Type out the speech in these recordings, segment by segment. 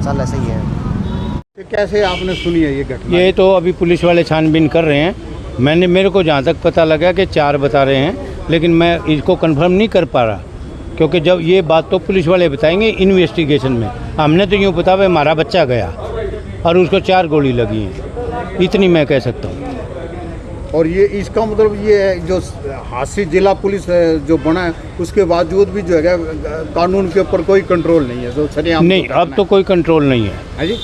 चल सही है। तो कैसे आपने सुनी है ये घटना? ये तो अभी पुलिस वाले छानबीन कर रहे हैं। मेरे को जहाँ तक पता लगा कि 4 बता रहे हैं, लेकिन मैं इसको कंफर्म नहीं कर पा रहा, क्योंकि जब ये बात तो पुलिस वाले बताएंगे इन्वेस्टिगेशन में। हमने तो यूँ पता हमारा बच्चा गया और उसको 4 गोली लगी हैं, इतनी मैं कह सकता हूँ। और ये इसका मतलब ये है जो हासी जिला पुलिस जो बना है उसके बावजूद भी जो है कानून के ऊपर कोई कंट्रोल नहीं है, जो सरेआम नहीं, अब तो कोई कंट्रोल नहीं है। हाँ जी,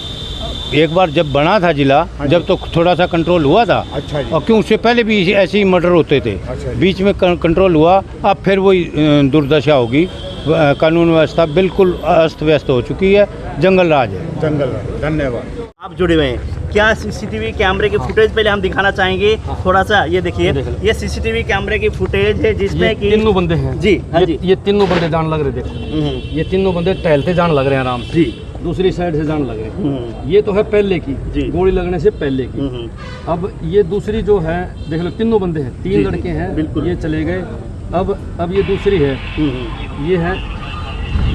एक बार जब बना था जिला, जब तो थोड़ा सा कंट्रोल हुआ था। अच्छा जी। और क्यों, उससे पहले भी ऐसे ही मर्डर होते थे। अच्छा जी। बीच में कंट्रोल हुआ, अब फिर वही दुर्दशा होगी। कानून व्यवस्था बिल्कुल अस्त व्यस्त हो चुकी है, जंगल राज है। जंगल राज। धन्यवाद। आप जुड़े हुए हैं क्या? सीसीटीवी कैमरे की फुटेज पहले हम दिखाना चाहेंगे थोड़ा सा। ये देखिए, ये सीसीटीवी कैमरे की फुटेज है जिसमें कि तीनों बंदे हैं जी। हाँ जी, ये तीनों बंदे जान लग रहे, देखो ये तीनों बंदे टहलते जान लग रहे हैं आराम से जी, दूसरी साइड से जान लग रहे हैं। ये तो है पहले की जी, गोली लगने से पहले की। अब ये दूसरी जो है, देख लो तीनों बंदे हैं, 3 लड़के हैं, बिल्कुल ये चले गए। अब ये दूसरी है, ये है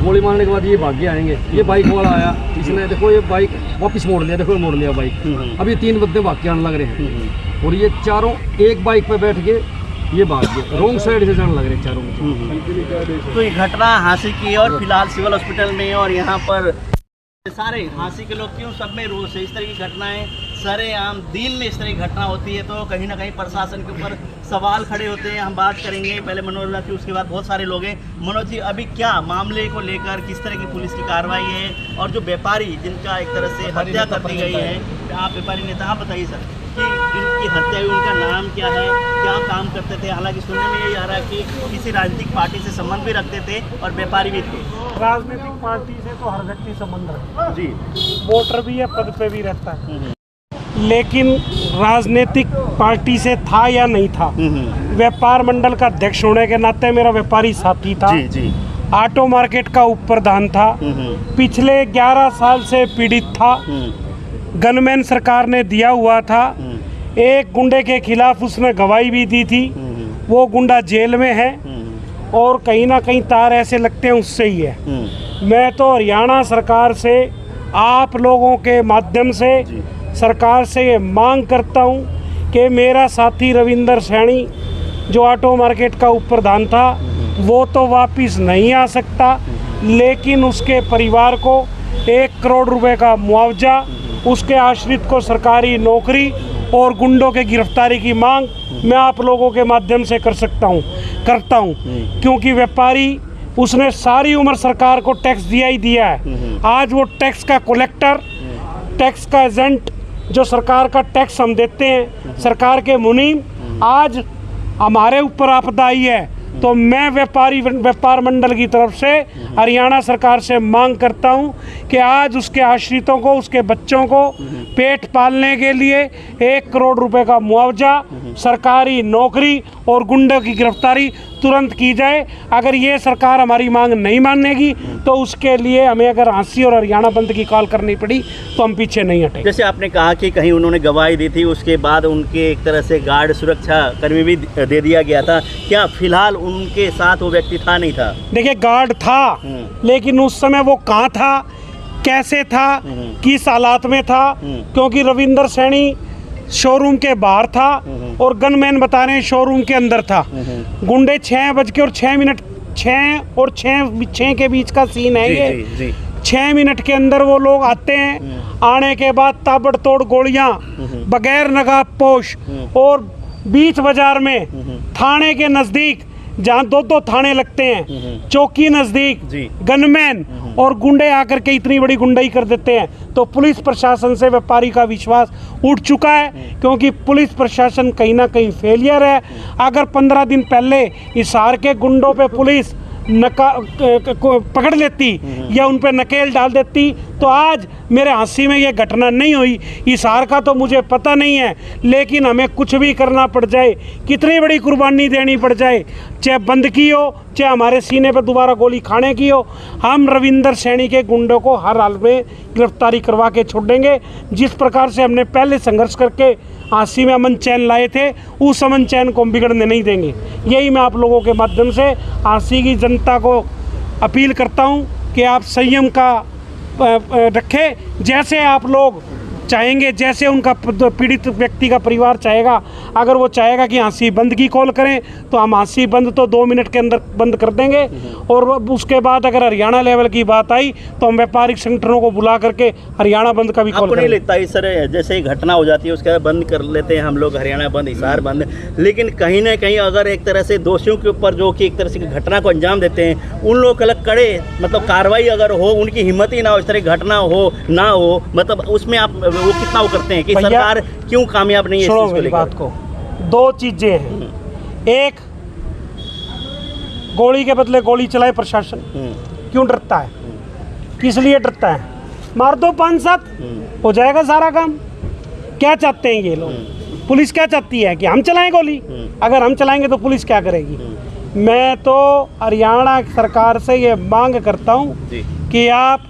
गोली मारने के बाद ये भाग के आएंगे। ये बाइक वाला आया, इसने देखो ये बाइक वापस मोड़ लिया, देखो मोड़ लिया बाइक। अब ये 3 बंदे भाग के आने लग रहे हैं और ये चारों एक बाइक पे बैठ के ये भाग गए, रोंग साइड से जाने लग रहे हैं चारों। तो ये घटना हांसी की है और फिलहाल सिविल हॉस्पिटल में है। और यहाँ पर सारे हांसी के लोग क्यों, सब में रोष है। इस तरह की घटनाएं सरेआम दिन में इस तरह की घटना होती है तो कहीं ना कहीं प्रशासन के ऊपर सवाल खड़े होते हैं। हम बात करेंगे पहले मनोज की, उसके बाद बहुत सारे लोग हैं। मनोज जी, अभी क्या मामले को लेकर किस तरह की पुलिस की कार्रवाई है? और जो व्यापारी जिनका एक तरह से हत्या कर दी गई है, आप व्यापारी नेता, आप बताइए सर कि जिनकी हत्या हुई उनका नाम क्या है, क्या काम करते थे? हालांकि सुनने में यही आ रहा है कि किसी राजनीतिक पार्टी से संबंध भी रखते थे और व्यापारी भी थे। राजनीतिक पार्टी से तो हर व्यक्ति संबंध रखता है जी, वोटर भी है, पद पे भी रहता है, लेकिन राजनीतिक पार्टी से था या नहीं था, व्यापार मंडल का अध्यक्ष होने के नाते मेरा व्यापारी साथी था जी जी, ऑटो मार्केट का उप प्रधान था, पिछले 11 साल से पीड़ित था, गनमैन सरकार ने दिया हुआ था, एक गुंडे के खिलाफ उसने गवाही भी दी थी, वो गुंडा जेल में है और कहीं ना कहीं तार ऐसे लगते हैं उससे ही है। मैं तो हरियाणा सरकार से, आप लोगों के माध्यम से सरकार से ये मांग करता हूँ कि मेरा साथी रविंदर सैनी जो ऑटो मार्केट का उप प्रधान था वो तो वापस नहीं आ सकता, लेकिन उसके परिवार को 1 करोड़ रुपए का मुआवजा, उसके आश्रित को सरकारी नौकरी और गुंडों के गिरफ्तारी की मांग मैं आप लोगों के माध्यम से करता हूँ। क्योंकि व्यापारी, उसने सारी उम्र सरकार को टैक्स दिया ही दिया है। आज वो टैक्स का कलेक्टर, टैक्स का एजेंट, जो सरकार का टैक्स हम देते हैं, सरकार के मुनीम, आज हमारे ऊपर आपदा आई है। तो मैं व्यापार मंडल की तरफ से हरियाणा सरकार से मांग करता हूं कि आज उसके आश्रितों को, उसके बच्चों को पेट पालने के लिए 1 करोड़ रुपए का मुआवजा, सरकारी नौकरी और गुंडों की गिरफ्तारी तुरंत की जाए। अगर ये सरकार हमारी मांग नहीं मानेगी तो उसके लिए हमें अगर हांसी और हरियाणा बंद की कॉल करनी पड़ी तो हम पीछे नहीं हटेंगे। जैसे आपने कहा कि कहीं उन्होंने गवाही दी थी, उसके बाद उनके एक तरह से गार्ड, सुरक्षा कर्मी भी दे दिया गया था, क्या फिलहाल उनके साथ वो व्यक्ति था, नहीं था? देखिए, गार्ड था, लेकिन उस समय वो कहाँ था, कैसे था, किस हालात में था? क्योंकि रविंदर सैनी शोरूम के बाहर था और गनमैन बता रहे हैं शोरूम के अंदर था। गुंडे 6:06 6 के बीच का सीन है ये। 6 मिनट के अंदर वो लोग आते हैं, आने के बाद ताबड़तोड़ गोलियां बगैर नकाब पोश और बीच बाजार में, थाने के नज़दीक जहाँ 2-2 थाने लगते हैं, चौकी नज़दीक, गनमैन और गुंडे आकर के इतनी बड़ी गुंडाई कर देते हैं। तो पुलिस प्रशासन से व्यापारी का विश्वास उठ चुका है, क्योंकि पुलिस प्रशासन कहीं ना कहीं फेलियर है। अगर 15 दिन पहले हिसार के गुंडों पे पुलिस पकड़ लेती या उन पे नकेल डाल देती तो आज मेरे हांसी में ये घटना नहीं हुई। हिसार का तो मुझे पता नहीं है, लेकिन हमें कुछ भी करना पड़ जाए, कितनी बड़ी कुर्बानी देनी पड़ जाए, चाहे बंद की हो, चाहे हमारे सीने पर दोबारा गोली खाने की हो, हम रविंदर सैनी के गुंडों को हर हाल में गिरफ्तारी करवा के छोड़ेंगे। जिस प्रकार से हमने पहले संघर्ष करके हांसी में अमन चैन लाए थे, उस अमन चैन को हम बिगड़ने नहीं देंगे। यही मैं आप लोगों के माध्यम से हांसी की जनता को अपील करता हूं कि आप संयम का रखें, जैसे आप लोग चाहेंगे, जैसे उनका पीड़ित व्यक्ति का परिवार चाहेगा। अगर वो चाहेगा कि हांसी बंद की कॉल करें तो हम हांसी बंद तो 2 मिनट के अंदर बंद कर देंगे। और उसके बाद अगर हरियाणा लेवल की बात आई तो हम व्यापारिक संगठनों को बुला करके हरियाणा बंद का भी कॉल आपको नहीं लगता इस तरह जैसे ही घटना हो जाती है उसके बाद बंद कर लेते हैं हम लोग, हरियाणा बंद, हिसार बंद, लेकिन कहीं ना कहीं अगर एक तरह से दोषियों के ऊपर जो कि एक तरह से घटना को अंजाम देते हैं उन लोग अलग कड़े मतलब कार्रवाई अगर हो, उनकी हिम्मत ही ना हो, इस तरह घटना हो ना हो, मतलब उसमें आप वो कितना वो करते हैं कि सरकार क्यों कामयाब नहीं है इस चीज को लेकर? बात को 2 चीजें हैं। एक, गोली के बदले गोली चलाए प्रशासन, क्यों डरता है, किस लिए डरता है? मार दो 5-7 हो जाएगा सारा काम। क्या चाहते हैं ये लोग? पुलिस क्या चाहती है कि हम चलाएं गोली? अगर हम चलाएंगे तो पुलिस क्या करेगी? मैं तो हरियाणा सरकार से ये मांग करता हूँ कि आप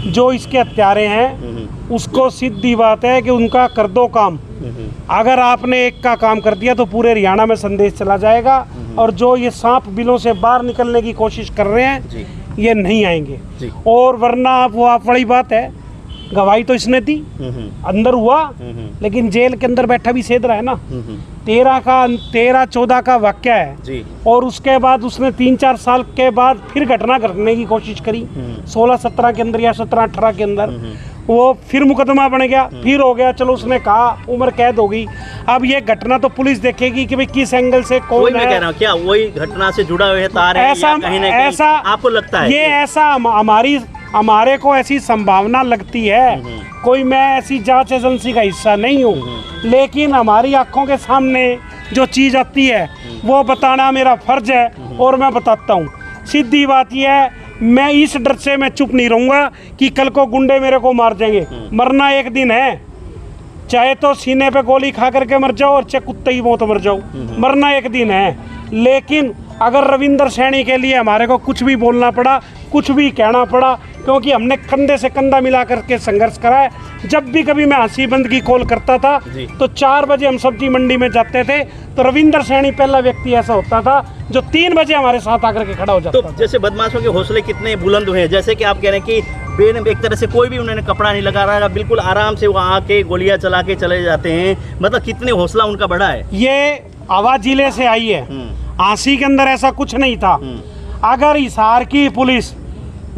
जो इसके हत्यारे हैं उसको सीधी बात है कि उनका कर दो काम। अगर आपने एक का काम कर दिया तो पूरे हरियाणा में संदेश चला जाएगा, और जो ये सांप बिलों से बाहर निकलने की कोशिश कर रहे हैं ये नहीं आएंगे। और वरना आप बड़ी बात है, गवाही तो इसने दी, अंदर हुआ, लेकिन जेल के अंदर बैठा भी सेध रहा है ना। 13-14 का वाक्य है जी। और उसके बाद उसने 3-4 साल के बाद फिर घटना करने की कोशिश करी 16-17 के अंदर या 17-18 के अंदर, वो फिर मुकदमा बन गया, फिर हो गया, चलो उसने कहा उम्र कैद हो गई। अब ये घटना तो पुलिस देखेगी कि भाई किस एंगल से कौन है। कह रहा हूं, क्या वही घटना से जुड़ा हुआ है तार है ऐसा, या कहीं ना कहीं ऐसा आपको लगता है? ये ऐसा हमारे को ऐसी संभावना लगती है। कोई मैं ऐसी जांच एजेंसी का हिस्सा नहीं हूँ, लेकिन हमारी आंखों के सामने जो चीज़ आती है वो बताना मेरा फर्ज है और मैं बताता हूँ। सीधी बात यह है, मैं इस डर से मैं चुप नहीं रहूँगा कि कल को गुंडे मेरे को मार देंगे। मरना एक दिन है, चाहे तो सीने पे गोली खा करके मर जाओ और चाहे कुत्ते की मौत मर जाओ, मरना एक दिन है। लेकिन अगर रविंदर सैनी के लिए हमारे को कुछ भी बोलना पड़ा, कुछ भी कहना पड़ा, क्योंकि हमने कंधे से कंधा मिला करके संघर्ष करा है। जब भी कभी मैं हांसी बंद की कॉल करता था तो 4 बजे हम सब्जी मंडी में जाते थे तो रविंदर सैनी पहला व्यक्ति ऐसा होता था जो 3 बजे हमारे साथ आकर के खड़ा हो जाता था। जैसे बदमाशों के हौसले कितने बुलंद हुए हैं, जैसे कि आप कह रहे हैं कि एक तरह से कोई भी उन्होंने कपड़ा नहीं लगा रहा, बिल्कुल आराम से वो आके गोलियां चला के चले जाते हैं, मतलब कितने हौसला उनका बढ़ा है। ये आवाज जिले से आई है, हांसी के अंदर ऐसा कुछ नहीं था। अगर हिसार की पुलिस,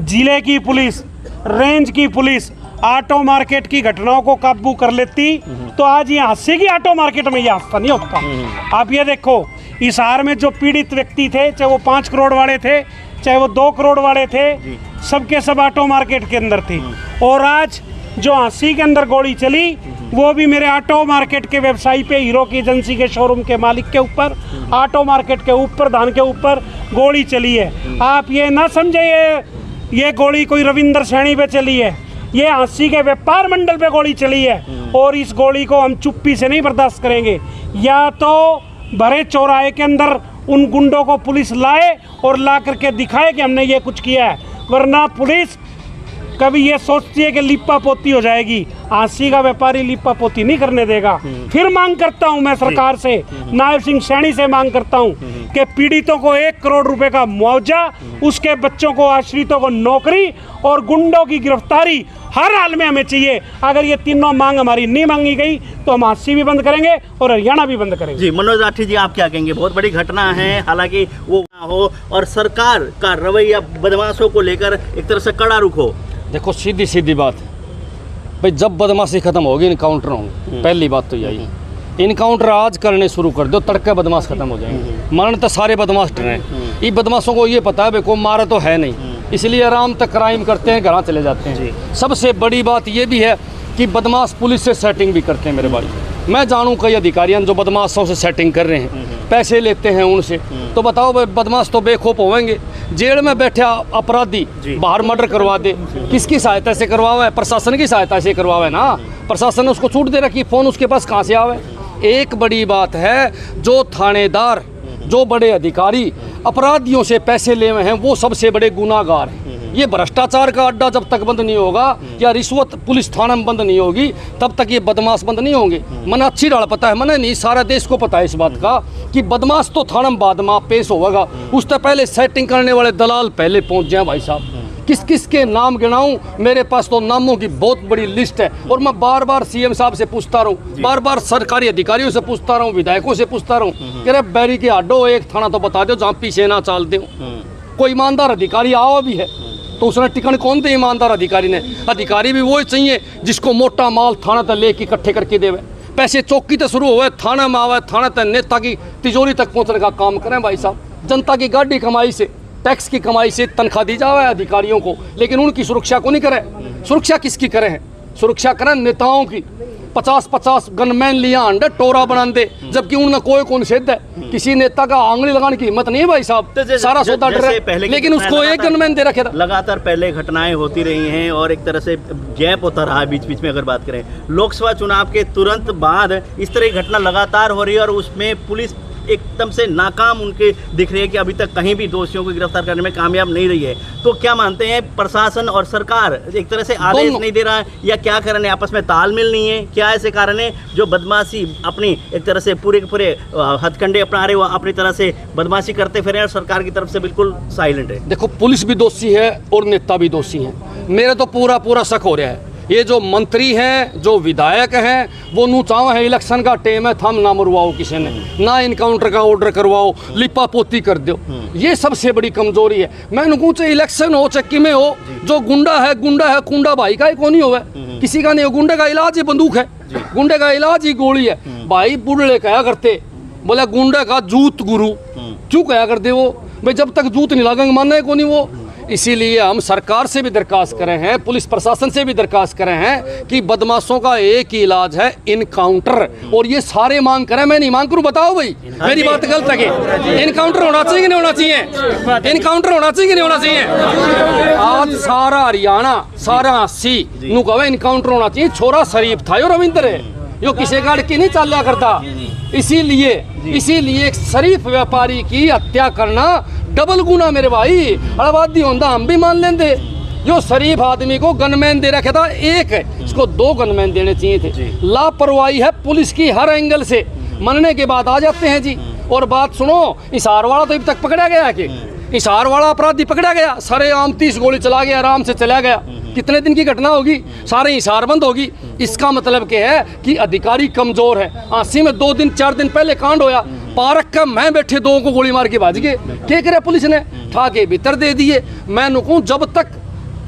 जिले की पुलिस, रेंज की पुलिस ऑटो मार्केट की घटनाओं को काबू कर लेती तो आज ये हांसी की ऑटो मार्केट में ये हादसा नहीं होता। आप ये देखो, हिसार में जो पीड़ित व्यक्ति थे, चाहे वो 5 करोड़ वाले थे, चाहे वो 2 करोड़ वाले थे, सबके सब ऑटो मार्केट के अंदर थे। और आज जो हांसी के अंदर गोली चली वो भी मेरे ऑटो मार्केट के व्यवसायी पे, हीरो की एजेंसी के शोरूम के मालिक के ऊपर, ऑटो मार्केट के ऊपर, धान के ऊपर गोली चली है। आप ये ना समझे ये गोली कोई रविंदर सैनी पे चली है, ये हांसी के व्यापार मंडल पे गोली चली है। और इस गोली को हम चुप्पी से नहीं बर्दाश्त करेंगे। या तो भरे चौराहे के अंदर उन गुंडों को पुलिस लाए और ला करके दिखाए कि हमने ये कुछ किया है, वरना पुलिस कभी ये सोचती है कि लिप्पा पोती हो जाएगी। हांसी का व्यापारी लिप्पा पोती नहीं करने देगा। फिर मांग करता हूं मैं सरकार से, नायब सिंह सैनी से मांग करता हूं कि पीड़ितों को 1 करोड़ रुपए का मुआवजा, उसके बच्चों को, आश्रितों को नौकरी और गुंडों की गिरफ्तारी हर हाल में हमें चाहिए। अगर ये तीनों मांग हमारी नहीं मांगी गई तो हम हांसी भी बंद करेंगे और हरियाणा भी बंद करेंगे। जी मनोज राठी जी, आप क्या कहेंगे? बहुत बड़ी घटना है, हालांकि वो हो और सरकार का रवैया बदमाशों को लेकर एक तरह से कड़ा रुख हो। देखो सीधी सीधी बात भाई, जब बदमाशी खत्म होगी इनकाउंटर होंगे। पहली बात तो यही, इनकाउंटर आज करने शुरू कर दो, तड़के बदमाश खत्म हो जाएंगे। मरण तो सारे बदमाश डरे हैं। ये बदमाशों को ये पता है भाई को मारा तो है नहीं, इसलिए आराम तक क्राइम करते हैं, घर चले जाते हैं। सबसे बड़ी बात ये भी है कि बदमाश पुलिस से सेटिंग भी करते हैं मेरे भाई। मैं जानूं कई अधिकारियां जो बदमाशों से सेटिंग कर रहे हैं, पैसे लेते हैं उनसे, तो बताओ भाई बदमाश तो बेखौफ होंगे। जेल में बैठे अपराधी बाहर मर्डर करवा दे, किसकी सहायता से करवावा है? प्रशासन की सहायता से करवावा है ना। प्रशासन ने उसको छूट दे रखी, फ़ोन उसके पास कहाँ से आवे? एक बड़ी बात है, जो थानेदार, जो बड़े अधिकारी अपराधियों से पैसे ले हुए हैं, वो सबसे बड़े गुनाहगार हैं। ये भ्रष्टाचार का अड्डा जब तक बंद नहीं होगा, या रिश्वत पुलिस थाना में बंद नहीं होगी, तब तक ये बदमाश बंद नहीं होंगे। मने अच्छी डाल पता है, मने नहीं, सारा देश को पता है इस बात का कि बदमाश तो थाना में बाद में पेश होगा, उससे पहले सेटिंग करने वाले दलाल पहले पहुंच जाए। भाई साहब, किस किस के नाम गिनाऊं? मेरे पास तो नामों की बहुत बड़ी लिस्ट है, और मैं बार बार सीएम साहब से पूछता रहूं, बार बार सरकारी अधिकारियों से पूछता रहूं, विधायकों से पूछता रहूं कि अरे बैरी के हड्डो एक थाना तो बता दो जहाँ पीछे ना चाल दो। कोई ईमानदार अधिकारी आओ भी है तो उसने टिकन कौन दे? ईमानदार अधिकारी ने। अधिकारी भी वही चाहिए जिसको मोटा माल थाना तक लेके इकट्ठे करके देवे, पैसे चौकी तक शुरू हुए, थाना में आवे, थाना तक नेता की तिजोरी तक पहुंचने का काम करें। भाई साहब, जनता की गाड़ी कमाई से, टैक्स की कमाई से तनख्वाह दी जावे अधिकारियों को, लेकिन उनकी सुरक्षा को नहीं करें। सुरक्षा किसकी करें हैं? सुरक्षा करें नेताओं की। 50-50 गनमैन लिया अंडर टोरा बना दे, जबकि उनका कोई कौन सिद्ध है? किसी नेता का आंगली लगाने की हिम्मत नहीं है भाई साहब। तो सारा सौदा डर है, लेकिन उसको एक गनमैन दे रखे था। लगातार पहले घटनाएं होती रही हैं और एक तरह से गैप होता रहा बीच बीच में। अगर बात करें लोकसभा चुनाव के तुरंत बाद इस तरह की घटना लगातार हो रही है, और उसमें पुलिस एकदम से नाकाम उनके दिख रही है कि अभी तक कहीं भी दोषियों को गिरफ्तार करने में कामयाब नहीं रही है। तो क्या मानते हैं, प्रशासन और सरकार एक तरह से आदेश नहीं दे रहा है, या क्या कारण है? आपस में तालमेल नहीं है? क्या ऐसे कारण है जो बदमाशी अपनी एक तरह से पूरे के पूरे हथकंडे अपना रहे, वो अपनी तरह से बदमाशी करते फिर और सरकार की तरफ से बिल्कुल साइलेंट है? देखो, पुलिस भी दोषी है और नेता भी दोषी है। मेरा तो पूरा शक हो रहा है, ये जो मंत्री हैं, जो विधायक हैं, वो नू चाव है इलेक्शन का टाइम है, थम ना मरवाओ किसी ने, ना इनकाउंटर का ऑर्डर करवाओ, लिपा पोती कर दो। ये सबसे बड़ी कमजोरी है। मैं नुकूँ चाहे इलेक्शन हो चक्की में हो, जो गुंडा है कुंडा भाई का ही कौन ही होगा, किसी का नहीं हो। गुंडे का इलाज ही बंदूक है, गुंडे का इलाज ही गोली है। भाई बुढ़े कहा करते, बोला गुंडे का जूत गुरु, क्यों कहा करते वो? भाई जब तक जूत नहीं लागेंगे मानना है कौन ही वो। इसीलिए हम सरकार से भी दरखास्त करें हैं, पुलिस प्रशासन से भी दरखास्त करें हैं कि बदमाशों का एक ही इलाज है, इनकाउंटर। और ये सारे मांग करें, मैं नहीं मांग करूं। बताओ भाई, मेरी बात गलत है कि इनकाउंटर होना चाहिए कि नहीं होना चाहिए? इनकाउंटर होना चाहिए कि नहीं होना चाहिए? आज सारा हरियाणा, सारा 80 नू कहे इनकाउंटर होना चाहिए। छोरा शरीफ था यो रविंद्र है, यो किसी गाड़ की नहीं चाल्या करता। इसीलिए एक शरीफ व्यापारी की हत्या करना डबल गुना मेरे भाई। अड़वादी होंदा हम भी मान लेंगे। जो शरीफ आदमी को गनमैन दे रखा था, एक है, इसको 2 गनमैन देने चाहिए थे। लापरवाही है पुलिस की हर एंगल से। मनने के बाद आ जाते हैं जी। और बात सुनो, हिसार वाला तो अभी तक पकड़ा गया है कि हिसार वाला अपराधी पकड़ा गया, सारे आम 30 गोली चला गया, आराम से चला गया। कितने दिन की घटना होगी, सारे हिसार बंद होगी। इसका मतलब क्या है कि अधिकारी कमजोर है। आसी में 2 दिन 4 दिन पहले कांड होया, पार्क का मैं बैठे 2 को गोली मार के भाज गए। क्या करे पुलिस ने? ठाके भीतर दे दिए। मैं नुकूं, जब तक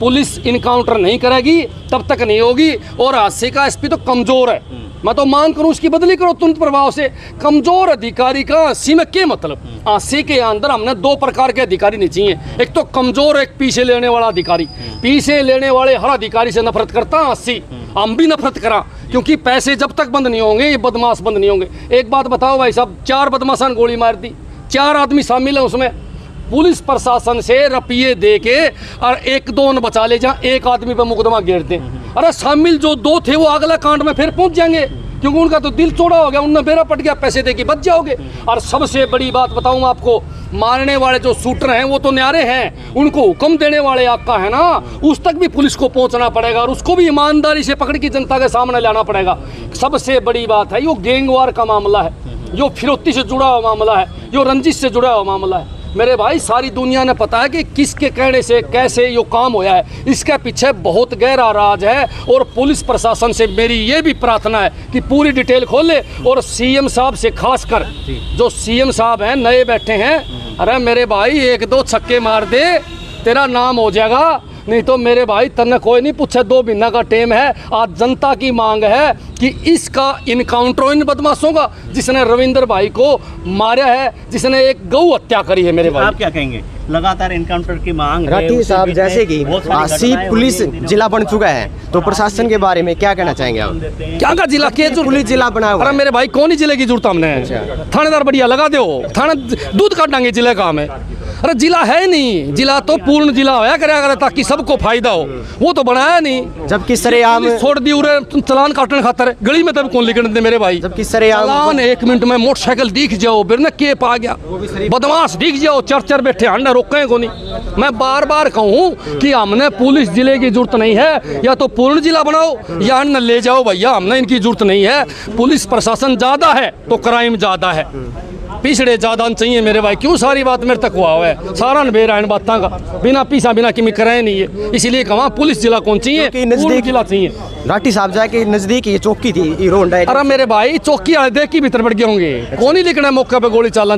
पुलिस इनकाउंटर नहीं करेगी तब तक नहीं होगी। और हादसे का एसपी तो कमजोर है, मैं तो मांग करूं उसकी बदली करो तुरंत प्रभाव से। कमजोर अधिकारी का 80 में क्या मतलब? 80 के अंदर हमने 2 प्रकार के अधिकारी नहीं चाहिए। एक तो कमजोर, एक पीछे लेने वाला अधिकारी। पीछे लेने वाले हर अधिकारी से नफरत करता 80, हम भी नफरत करा, क्योंकि पैसे जब तक बंद नहीं होंगे ये बदमाश बंद नहीं होंगे। एक बात बताओ भाई साहब, 4 बदमाशां ने गोली मार दी, 4 आदमी शामिल है उसमें। पुलिस प्रशासन से रुपये दे के और 1-2 ने बचा ले, जहाँ एक आदमी पर मुकदमा घेर दें। अरे शामिल जो 2 थे वो अगला कांड में फिर पहुंच जाएंगे, क्योंकि उनका तो दिल चौड़ा हो गया, उनने बेरा पट गया, पैसे दे के बच जाओगे। और सबसे बड़ी बात बताऊं आपको, मारने वाले जो शूटर हैं वो तो न्यारे हैं, उनको हुक्म देने वाले आपका है ना, उस तक भी पुलिस को पहुंचना पड़ेगा और उसको भी ईमानदारी से पकड़ के जनता के सामने लाना पड़ेगा। सबसे बड़ी बात है, यो गैंगवार का मामला है, यो फिरौती से जुड़ा हुआ मामला है, यो रंजिश से जुड़ा हुआ मामला है। मेरे भाई, सारी दुनिया ने पता है कि किसके कहने से कैसे ये काम होया है। इसके पीछे बहुत गहरा राज है। और पुलिस प्रशासन से मेरी ये भी प्रार्थना है कि पूरी डिटेल खोले। और सीएम साहब से खासकर, जो सीएम साहब हैं नए बैठे हैं, अरे मेरे भाई 1-2 छक्के मार दे, तेरा नाम हो जाएगा। नहीं तो मेरे भाई तन्ने कोई नहीं पूछे, 2 महीना का टाइम है। आज जनता की मांग है कि इसका इनकाउंटर हो इन बदमाशों का, जिसने रविंद्र भाई को मारा है, जिसने एक गौ हत्या करी है मेरे भाई। आप क्या कहेंगे? लगातार इनकाउंटर की मांग है। राठी उसके साहब, बीच में जैसे कि बहुत सारी अस्सी घटनाएं पुलिस होती हैं। जिला बन चुका है, तो प्रशासन के बारे में क्या कहना चाहेंगे आप? क्या का जिला के पुलिस जिला बना हुआ अरे है। मेरे भाई कौन ही जिले की जरूरत हमने? थानेदार बढ़िया लगा दो, थाने दूध काटेंगे जिले का हमें। अरे जिला है नहीं, जिला तो पूर्ण जिला होया करेगा ताकि सबको फायदा हो, वो तो बनाया नहीं। जबकि सरेआम छोड़ दी उरे चलान काटने खातर, गली में तब कौन लिखने दे मेरे भाई? जबकि सरेआम चलान 1 मिनट में मोटरसाइकिल दिख जाओ, बिरने के पा गया बदमाश दिख जाओ, चर बैठे अंडा रोके को नहीं। मैं बार बार कहूँ कि हमने पुलिस जिले की जरूरत नहीं है, या तो पूर्ण जिला बनाओ या अन्न ले जाओ भैया, हमने इनकी जरूरत नहीं है। पुलिस प्रशासन ज्यादा है तो क्राइम ज्यादा है, पिछड़े ज्यादा चाहिए मेरे भाई। क्यों सारी बात मेरे तक हुआ है, सारा नबेरा इन बातों का, बिना पीसा बिना किमी कराए नहीं है। इसीलिए कहा पुलिस जिला कौन चाहिए, नजदीक जिला चाहिए। राठी साहब जाके नजदीक ये चौकी थी हीरो होंडा। अरे मेरे भाई चौकी वाले देख के भीतर बढ़ गए होंगे, कौन ही लिखना मौके पे गोली चालना।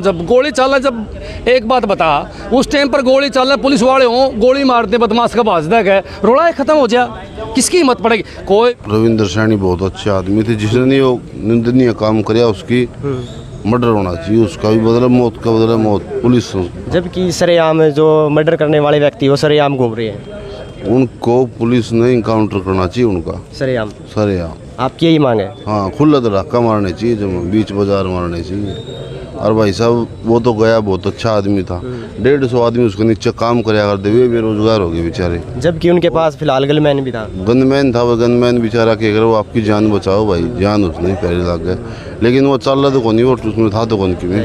जब एक बात बता, उस टाइम पर गोली चालना पुलिस वाले हों, गोली मारते बदमाश का भाजदा है, रोड़ा खत्म हो जाए, किसकी हिम्मत पड़ेगी? कोई रविंद्र सैनी बहुत अच्छे आदमी थे, जिसने वो निंदनीय काम किया उसकी मर्डर होना चाहिए, उसका भी बदला मौत का बदला मौत। पुलिस जबकि सरेआम जो मर्डर करने वाले व्यक्ति वो सरेआम घूम रहे हैं, उनको पुलिस ने इनकाउंटर करना चाहिए उनका सरेआम। सरेआम। आपकी यही मांग है? हाँ, खुला धड़ाका मारने चाहिए, जब बीच बाजार मारने चाहिए। और भाई साहब वो तो गया, बहुत अच्छा आदमी था, 150 आदमी उसके नीचे काम कराया करते हुए बेरोजगार हो गए बेचारे। जबकि उनके पास फिलहाल गनमैन भी था। गनमैन था, वो गनमैन बेचारा क्या करे, वो आपकी जान बचाओ भाई, जान उसने पहले लग गए, लेकिन वो चल रहा तो कौन, वो उसमें था तो कौन की में।